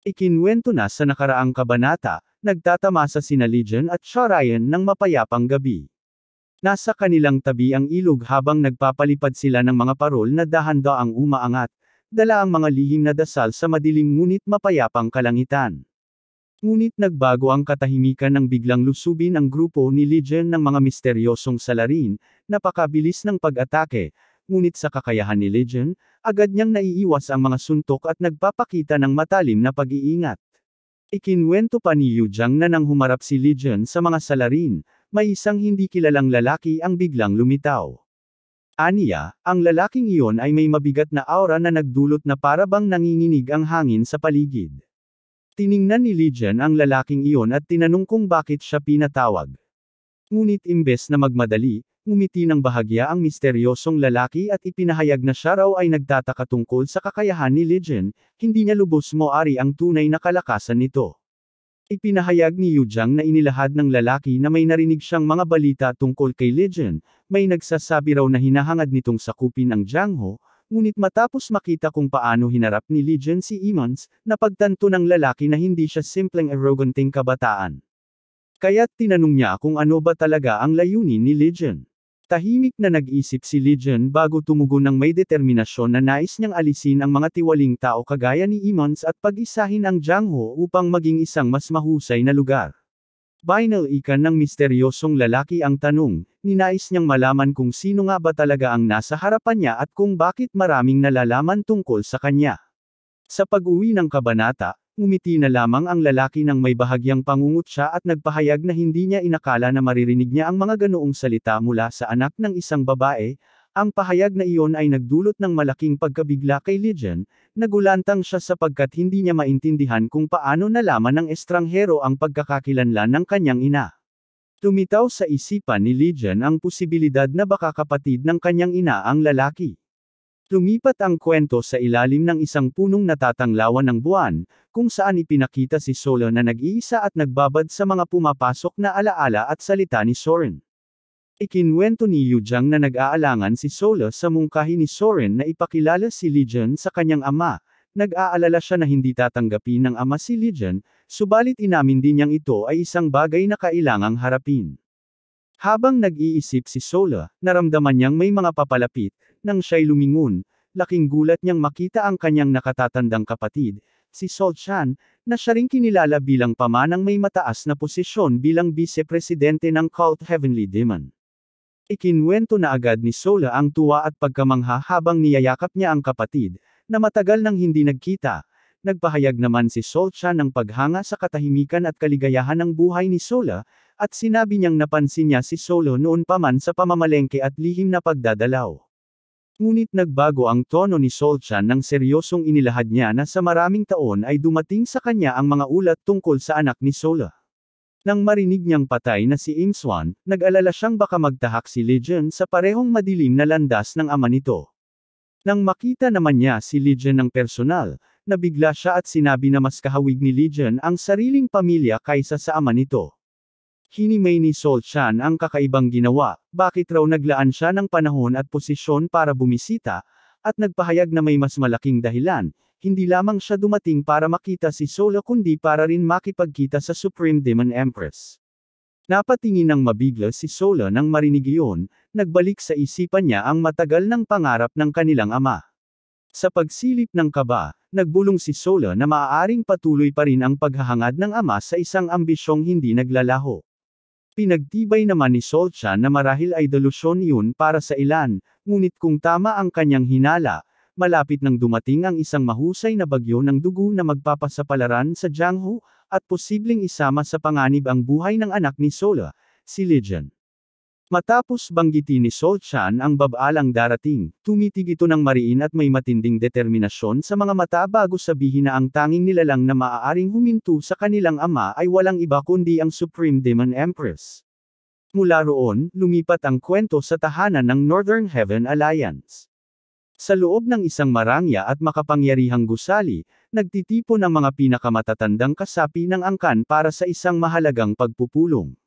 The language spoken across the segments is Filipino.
Ikinuwento na sa nakaraang kabanata, nagtatamasa sina Legion at Sharayan ng mapayapang gabi. Nasa kanilang tabi ang ilog habang nagpapalipad sila ng mga parol na dahan-daang umaangat, dala ang mga lihim na dasal sa madilim ngunit mapayapang kalangitan. Ngunit nagbago ang katahimikan nang biglang lusubin ang grupo ni Legion ng mga misteryosong salarin, napakabilis ng pag-atake, ngunit sa kakayahan ni Legion, agad niyang naiiwas ang mga suntok at nagpapakita ng matalim na pag-iingat. Ikinuwento pa ni Yu Jiang na nang humarap si Legion sa mga salarin, may isang hindi kilalang lalaki ang biglang lumitaw. Aniya, ang lalaking iyon ay may mabigat na aura na nagdulot na para bang nanginginig ang hangin sa paligid. Tiningnan ni Legion ang lalaking iyon at tinanong kung bakit siya pinatawag. Ngunit imbes na magmadali, ngumiti ng bahagya ang misteryosong lalaki at ipinahayag na siya raw ay nagtataka tungkol sa kakayahan ni Legion, hindi niya lubos moari ang tunay na kalakasan nito. Ipinahayag ni Yu Jiang na inilahad ng lalaki na may narinig siyang mga balita tungkol kay Legion, may nagsasabi raw na hinahangad nitong sakupin ang Jiangho, ngunit matapos makita kung paano hinarap ni Legion si Immons, napagtanto ng lalaki na hindi siya simpleng arroganting kabataan. Kaya't tinanong niya kung ano ba talaga ang layunin ni Legion. Tahimik na nag-isip si Legion bago tumugon ng may determinasyon na nais niyang alisin ang mga tiwaling tao kagaya ni Immons at pag-isahin ang Jiangho upang maging isang mas mahusay na lugar. Binalikan ng misteryosong lalaki ang tanong, ninais niyang malaman kung sino nga ba talaga ang nasa harapan niya at kung bakit maraming nalalaman tungkol sa kanya. Sa pag-uwi ng kabanata, ngumiti na lamang ang lalaki nang may bahagyang pangungutya at nagpahayag na hindi niya inakala na maririnig niya ang mga ganoong salita mula sa anak ng isang babae. Ang pahayag na iyon ay nagdulot ng malaking pagkabigla kay Legion, nagulantang siya sapagkat hindi niya maintindihan kung paano nalaman ng estranghero ang pagkakakilanlan ng kanyang ina. Lumitaw sa isipan ni Legion ang posibilidad na baka kapatid ng kanyang ina ang lalaki. Lumipat ang kwento sa ilalim ng isang punong natatanglawan ng buwan, kung saan ipinakita si Solo na nag-iisa at nagbabad sa mga pumapasok na alaala at salita ni Soren. Ikinuwento ni Yu Jiang na nag-aalangan si Solo sa mungkahi ni Soren na ipakilala si Legion sa kanyang ama. Nag-aalala siya na hindi tatanggapin ng ama si Legion, subalit inamin din niyang ito ay isang bagay na kailangang harapin. Habang nag-iisip si Solo, naramdaman niyang may mga papalapit, nang siya'y lumingon, laking gulat niyang makita ang kanyang nakatatandang kapatid, si Sol Chan, na siya ring kinilala bilang pamanang may mataas na posisyon bilang vice-presidente ng Cult Heavenly Demon. Ikinuwento na agad ni Solo ang tuwa at pagkamangha habang niyayakap niya ang kapatid, na matagal nang hindi nagkita. Nagpahayag naman si Sol Chan ng paghanga sa katahimikan at kaligayahan ng buhay ni Solo, at sinabi niyang napansin niya si Solo noon pa man sa pamamalengke at lihim na pagdadalaw. Ngunit nagbago ang tono ni Sol Chan nang seryosong inilahad niya na sa maraming taon ay dumating sa kanya ang mga ulat tungkol sa anak ni Solo. Nang marinig niyang patay na si Imswan, nag-alala siyang baka magtahak si Legion sa parehong madilim na landas ng ama nito. Nang makita naman niya si Legion ng personal, nabigla siya at sinabi na mas kahawig ni Legion ang sariling pamilya kaysa sa ama nito. Hinimay ni Sol Chan ang kakaibang ginawa, bakit raw naglaan siya ng panahon at posisyon para bumisita, at nagpahayag na may mas malaking dahilan. Hindi lamang siya dumating para makita si Solo kundi para rin makipagkita sa Supreme Demon Empress. Napatingin ng mabigla si Solo nang marinig iyon, nagbalik sa isipan niya ang matagal ng pangarap ng kanilang ama. Sa pagsilip ng kaba, nagbulong si Solo na maaaring patuloy pa rin ang paghahangad ng ama sa isang ambisyong hindi naglalaho. Pinagtibay naman ni Sol Chan na marahil ay delusyon iyon para sa ilan, ngunit kung tama ang kanyang hinala, malapit nang dumating ang isang mahusay na bagyo ng dugo na magpapasapalaran sa Jiangho, at posibleng isama sa panganib ang buhay ng anak ni Solo, si Legion. Matapos banggitin ni Sol Chan ang babaalang darating, tumitig ito ng mariin at may matinding determinasyon sa mga mata bago sabihin na ang tanging nilalang na maaaring huminto sa kanilang ama ay walang iba kundi ang Supreme Demon Empress. Mula roon, lumipat ang kwento sa tahanan ng Northern Heaven Alliance. Sa loob ng isang marangya at makapangyarihang gusali, nagtitipon ang mga pinakamatatandang kasapi ng angkan para sa isang mahalagang pagpupulong.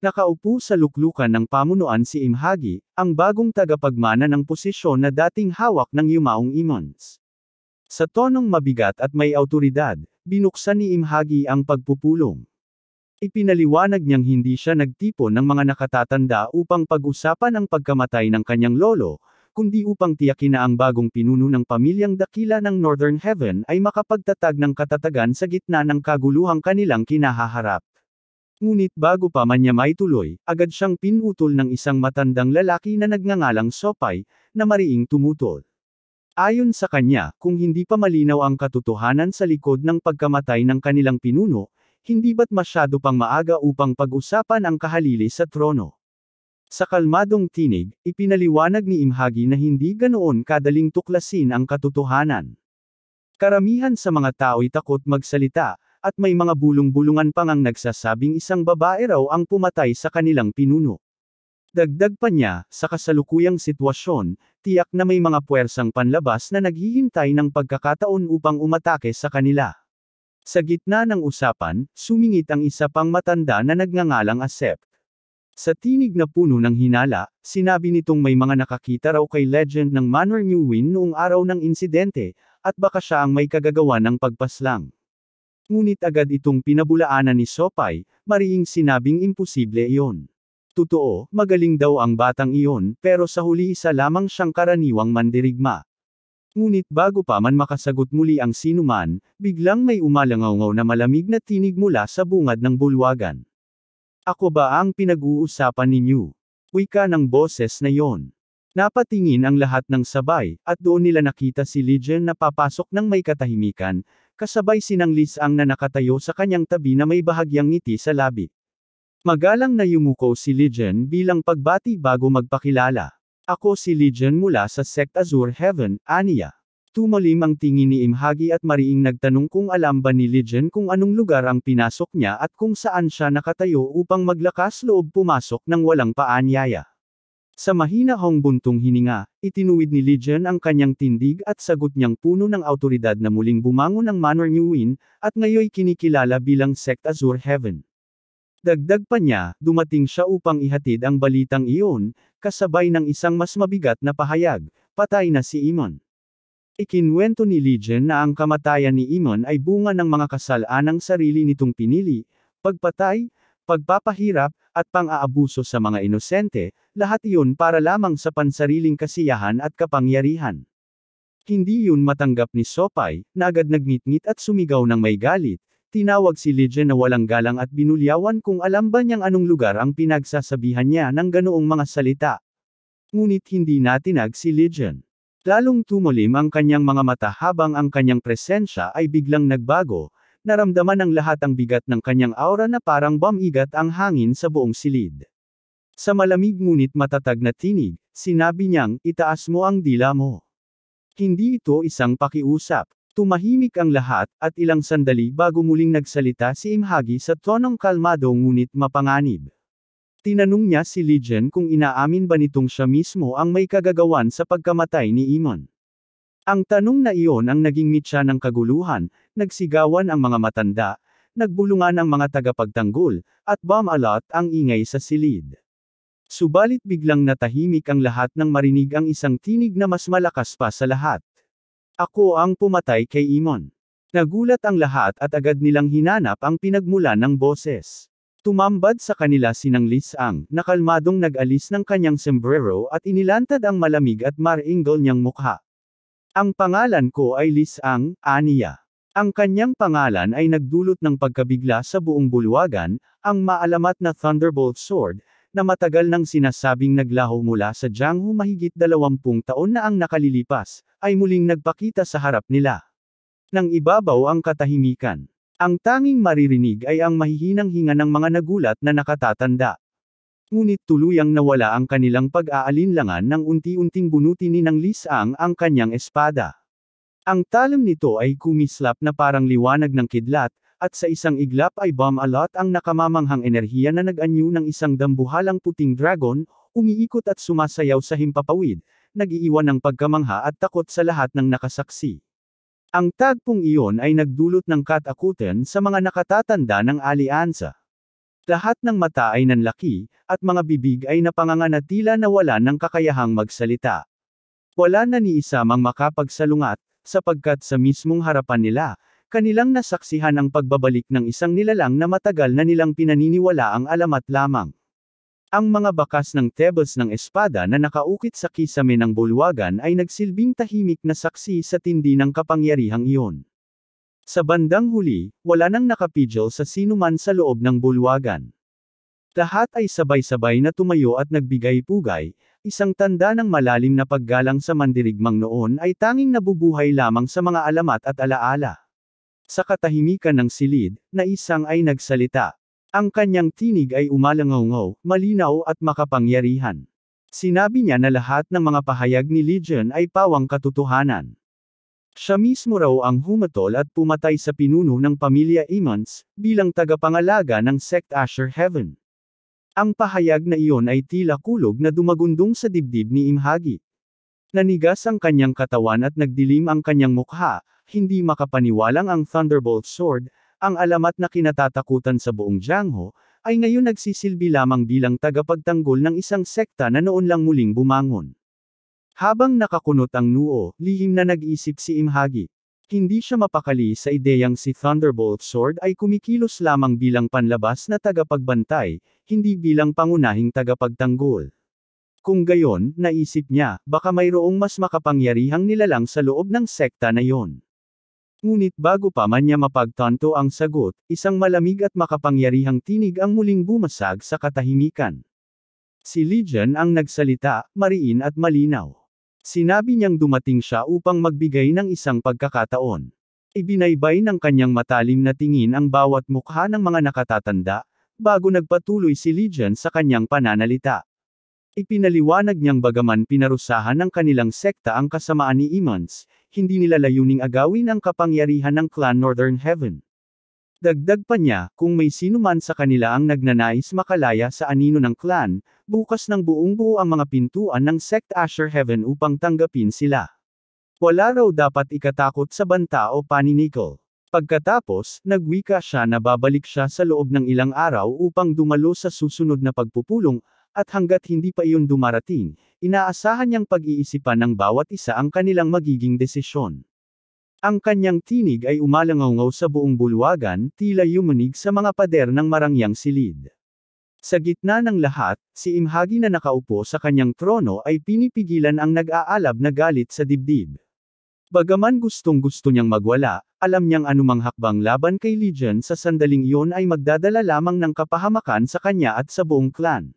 Nakaupo sa luklukan ng pamunuan si Imhagi, ang bagong tagapagmana ng posisyon na dating hawak ng yumaong Immons. Sa tonong mabigat at may awtoridad, binuksan ni Imhagi ang pagpupulong. Ipinaliwanag niyang hindi siya nagtipon ng mga nakatatanda upang pag-usapan ang pagkamatay ng kanyang lolo, kundi upang tiyakin na ang bagong pinuno ng pamilyang dakila ng Northern Heaven ay makapagtatag ng katatagan sa gitna ng kaguluhang kanilang kinahaharap. Ngunit bago pa man niya maituloy, agad siyang pinutol ng isang matandang lalaki na nagngangalang Sopay, na mariing tumutol. Ayon sa kanya, kung hindi pa malinaw ang katotohanan sa likod ng pagkamatay ng kanilang pinuno, hindi ba't masyado pang maaga upang pag-usapan ang kahalili sa trono? Sa kalmadong tinig, ipinaliwanag ni Imhagi na hindi ganoon kadaling tuklasin ang katotohanan. Karamihan sa mga tao'y takot magsalita, at may mga bulong-bulungan pang ang nagsasabing isang babae raw ang pumatay sa kanilang pinuno. Dagdag pa niya, sa kasalukuyang sitwasyon, tiyak na may mga puwersang panlabas na naghihintay ng pagkakataon upang umatake sa kanila. Sa gitna ng usapan, sumingit ang isa pang matanda na nagngangalang Asep. Sa tinig na puno ng hinala, sinabi nitong may mga nakakita raw kay Legend ng Manor Newin noong araw ng insidente, at baka siya ang may kagagawa ng pagpaslang. Ngunit agad itong pinabulaanan ni Sopay, mariing sinabing imposible iyon. Totoo, magaling daw ang batang iyon, pero sa huli isa lamang siyang karaniwang mandirigma. Ngunit bago pa man makasagot muli ang sinuman, biglang may umalangaw na malamig na tinig mula sa bungad ng bulwagan. Ako ba ang pinag-uusapan ninyo? Wika ng boses na yon. Napatingin ang lahat ng sabay, at doon nila nakita si Legion na papasok ng may katahimikan, kasabay sinang Lisang na nakatayo sa kanyang tabi na may bahagyang ngiti sa labi. Magalang na yumuko si Legion bilang pagbati bago magpakilala. Ako si Legion mula sa Sect Azure Heaven, aniya. Tumalim ang tingin ni Imhagi at mariing nagtanong kung alam ba ni Legion kung anong lugar ang pinasok niya at kung saan siya nakatayo upang maglakas loob pumasok ng walang paanyaya. Sa mahinahong buntong hininga, itinuwid ni Legion ang kanyang tindig at sagot niyang puno ng autoridad na muling bumangon ng Manor Newin, at ngayoy kinikilala bilang Sect Azure Heaven. Dagdag pa niya, dumating siya upang ihatid ang balitang iyon, kasabay ng isang mas mabigat na pahayag, patay na si Imon. Ikinwento ni Legion na ang kamatayan ni Imon ay bunga ng mga kasalanang sarili nitong pinili, pagpatay, pagpapahirap, at pang-aabuso sa mga inosente, lahat iyon para lamang sa pansariling kasiyahan at kapangyarihan. Hindi yun matanggap ni Sopay, na agad nagngit-ngit at sumigaw ng may galit. Tinawag si Legion na walang galang at binulyawan kung alam ba niyang anong lugar ang pinagsasabihan niya ng ganoong mga salita. Ngunit hindi natinag si Legion. Lalong tumulim ang kanyang mga mata habang ang kanyang presensya ay biglang nagbago, naramdaman ng lahat ang bigat ng kanyang aura na parang bumigat ang hangin sa buong silid. Sa malamig ngunit matatag na tinig, sinabi niyang, itaas mo ang dila mo. Hindi ito isang pakiusap. Tumahimik ang lahat, at ilang sandali bago muling nagsalita si Imhagi sa tonong kalmado ngunit mapanganib. Tinanong niya si Legion kung inaamin ba nitong siya mismo ang may kagagawan sa pagkamatay ni Imon. Ang tanong na iyon ang naging mitya ng kaguluhan, nagsigawan ang mga matanda, nagbulungan ang mga tagapagtanggol, at bumalot ang ingay sa silid. Subalit biglang natahimik ang lahat nang marinig ang isang tinig na mas malakas pa sa lahat. Ako ang pumatay kay Imon. Nagulat ang lahat at agad nilang hinanap ang pinagmulan ng boses. Tumambad sa kanila sinang Lisang, na kalmadong nag-alis ng kanyang sombrero at inilantad ang malamig at maringal niyang mukha. Ang pangalan ko ay Lisang, aniya. Ang kanyang pangalan ay nagdulot ng pagkabigla sa buong bulwagan, ang maalamat na Thunderbolt Sword, na matagal nang sinasabing naglaho mula sa Jianghu mahigit 20 taon na ang nakalilipas, ay muling nagpakita sa harap nila. Nang ibabaw ang katahimikan, ang tanging maririnig ay ang mahihinang hinga ng mga nagulat na nakatatanda. Ngunit tuluyang nawala ang kanilang pag-aalinlangan nang unti-unting bunutin ni ng Lisang ang kanyang espada. Ang talim nito ay kumislap na parang liwanag ng kidlat, at sa isang iglap ay bumalot ang nakamamanghang enerhiya na nag-anyo ng isang dambuhalang puting dragon, umiikot at sumasayaw sa himpapawid, nag-iiwan ng pagkamangha at takot sa lahat ng nakasaksi. Ang tagpong iyon ay nagdulot ng katakutan sa mga nakatatanda ng alyansa. Lahat ng mata ay nanlaki, at mga bibig ay napangangatila na wala ng kakayahang magsalita. Wala na ni isa mang makapagsalungat, sapagkat sa mismong harapan nila, Kanilang nasaksihan ang pagbabalik ng isang nilalang na matagal na nilang pinaniniwalaang alamat lamang. Ang mga bakas ng Tebas ng espada na nakaukit sa kisame ng bulwagan ay nagsilbing tahimik na saksi sa tindi ng kapangyarihang iyon. Sa bandang huli, wala nang nakapigil sa sinuman sa loob ng bulwagan. Lahat ay sabay-sabay na tumayo at nagbigay pugay, isang tanda ng malalim na paggalang sa mandirigmang noon ay tanging nabubuhay lamang sa mga alamat at alaala. Sa katahimikan ng silid, na isang ay nagsalita. Ang kanyang tinig ay umalangaw, malinaw at makapangyarihan. Sinabi niya na lahat ng mga pahayag ni Legion ay pawang katotohanan. Siya mismo raw ang humatol at pumatay sa pinuno ng pamilya Emmons, bilang tagapangalaga ng Sect Asher Heaven. Ang pahayag na iyon ay tila kulog na dumagundong sa dibdib ni Imhagi. Nanigas ang kanyang katawan at nagdilim ang kanyang mukha, hindi makapaniwalang ang Thunderbolt Sword, ang alamat na kinatatakutan sa buong Jiangho, ay ngayon nagsisilbi lamang bilang tagapagtanggol ng isang sekta na noon lang muling bumangon. Habang nakakunot ang noo, lihim na nag-isip si Imhagi. Hindi siya mapakali sa ideyang si Thunderbolt Sword ay kumikilos lamang bilang panlabas na tagapagbantay, hindi bilang pangunahing tagapagtanggol. Kung gayon, naisip niya, baka mayroong mas makapangyarihang nilalang sa loob ng sekta na yon. Ngunit bago pa man niya mapagtanto ang sagot, isang malamig at makapangyarihang tinig ang muling bumasag sa katahimikan. Si Legion ang nagsalita, mariin at malinaw. Sinabi niyang dumating siya upang magbigay ng isang pagkakataon. Ibinaybay ng kanyang matalim na tingin ang bawat mukha ng mga nakatatanda, bago nagpatuloy si Legion sa kanyang pananalita. Ipinaliwanag niyang bagaman pinarusahan ng kanilang sekta ang kasamaan ni Emmons, hindi nila layuning agawin ang kapangyarihan ng Clan Northern Heaven. Dagdag pa niya, kung may sino man sa kanila ang nagnanais makalaya sa anino ng clan, bukas ng buong buo ang mga pintuan ng Sect Asher Heaven upang tanggapin sila. Wala raw dapat ikatakot sa banta o paninikol. Pagkatapos, nagwika siya na babalik siya sa loob ng ilang araw upang dumalo sa susunod na pagpupulong, at hanggat hindi pa iyon dumarating, inaasahan niyang pag-iisipan ng bawat isa ang kanilang magiging desisyon. Ang kanyang tinig ay umalangaw sa buong bulwagan, tila yumunig sa mga pader ng marangyang silid. Sa gitna ng lahat, si Imhagi na nakaupo sa kanyang trono ay pinipigilan ang nag-aalab na galit sa dibdib. Bagaman gustong-gusto niyang magwala, alam niyang anumang hakbang laban kay Legion sa sandaling iyon ay magdadala lamang ng kapahamakan sa kanya at sa buong clan.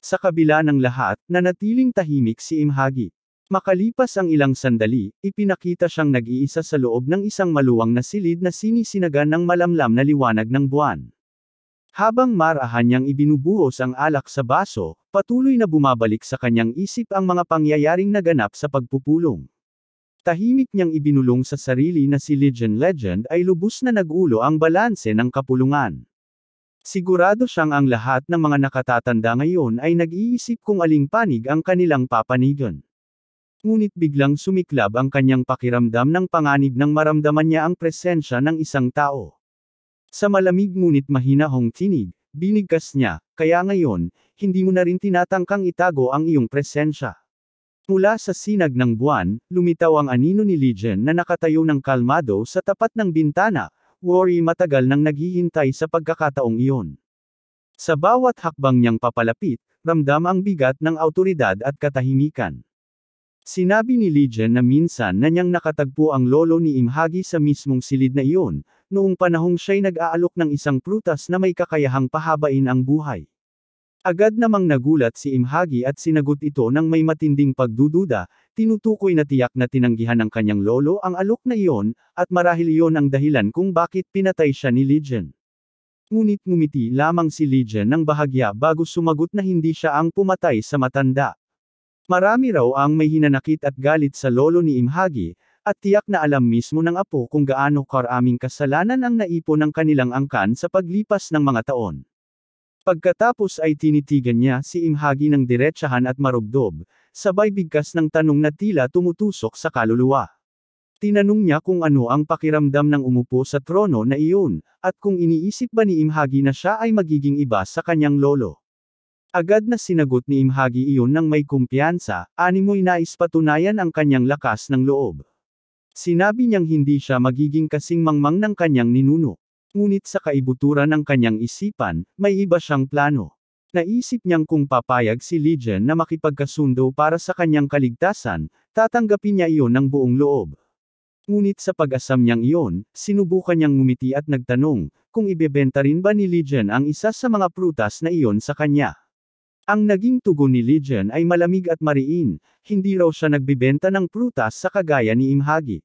Sa kabila ng lahat, nanatiling tahimik si Imhagi. Makalipas ang ilang sandali, ipinakita siyang nag-iisa sa loob ng isang maluwang na silid na sinisinagan ng malamlam na liwanag ng buwan. Habang marahan niyang ibinubuhos ang alak sa baso, patuloy na bumabalik sa kanyang isip ang mga pangyayaring naganap sa pagpupulong. Tahimik niyang ibinulong sa sarili na si Legion Legend ay lubos na nag-ulo ang balanse ng kapulungan. Sigurado siyang ang lahat ng mga nakatatanda ngayon ay nag-iisip kung aling panig ang kanilang papanigan. Ngunit biglang sumiklab ang kanyang pakiramdam ng panganib nang maramdaman niya ang presensya ng isang tao. Sa malamig ngunit mahinahong tinig, binigkas niya, kaya ngayon, hindi mo na rin tinatangkang itago ang iyong presensya. Mula sa sinag ng buwan, lumitaw ang anino ni Legion na nakatayo ng kalmado sa tapat ng bintana. Worry matagal nang naghihintay sa pagkakataong iyon. Sa bawat hakbang niyang papalapit, ramdam ang bigat ng awtoridad at katahimikan. Sinabi ni Legion na minsan na niyang nakatagpo ang lolo ni Imhagi sa mismong silid na iyon, noong panahong siya'y nag-aalok ng isang prutas na may kakayahang pahabain ang buhay. Agad namang nagulat si Imhagi at sinagot ito ng may matinding pagdududa, tinutukoy na tiyak na tinanggihan ng kanyang lolo ang alok na iyon, at marahil iyon ang dahilan kung bakit pinatay siya ni Legion. Ngunit ngumiti lamang si Legion ng bahagya bago sumagot na hindi siya ang pumatay sa matanda. Marami raw ang may hinanakit at galit sa lolo ni Imhagi, at tiyak na alam mismo ng apo kung gaano karaming kasalanan ang naipon ng kanilang angkan sa paglipas ng mga taon. Pagkatapos ay tinitigan niya si Imhagi ng diretsahan at marubdob, sabay bigkas ng tanong na tila tumutusok sa kaluluwa. Tinanong niya kung ano ang pakiramdam ng umupo sa trono na iyon, at kung iniisip ba ni Imhagi na siya ay magiging iba sa kanyang lolo. Agad na sinagot ni Imhagi iyon ng may kumpiyansa, animoy nais patunayan ang kanyang lakas ng loob. Sinabi niyang hindi siya magiging kasing mangmang ng kanyang ninuno. Ngunit sa kaibuturan ng kanyang isipan, may iba siyang plano. Naisip niyang kung papayag si Legion na makipagkasundo para sa kanyang kaligtasan, tatanggapin niya iyon ng buong loob. Ngunit sa pag-asam niyang iyon, sinubukan niyang ngumiti at nagtanong, kung ibebenta rin ba ni Legion ang isa sa mga prutas na iyon sa kanya. Ang naging tugon ni Legion ay malamig at mariin, hindi raw siya nagbibenta ng prutas sa kagaya ni Imhagi.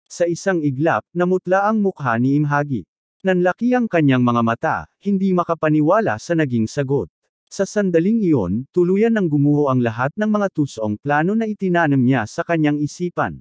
Sa isang iglap, namutla ang mukha ni Imhagi. Nanlaki ang kanyang mga mata, hindi makapaniwala sa naging sagot. Sa sandaling iyon, tuluyan nang gumuho ang lahat ng mga tusong plano na itinanam niya sa kanyang isipan.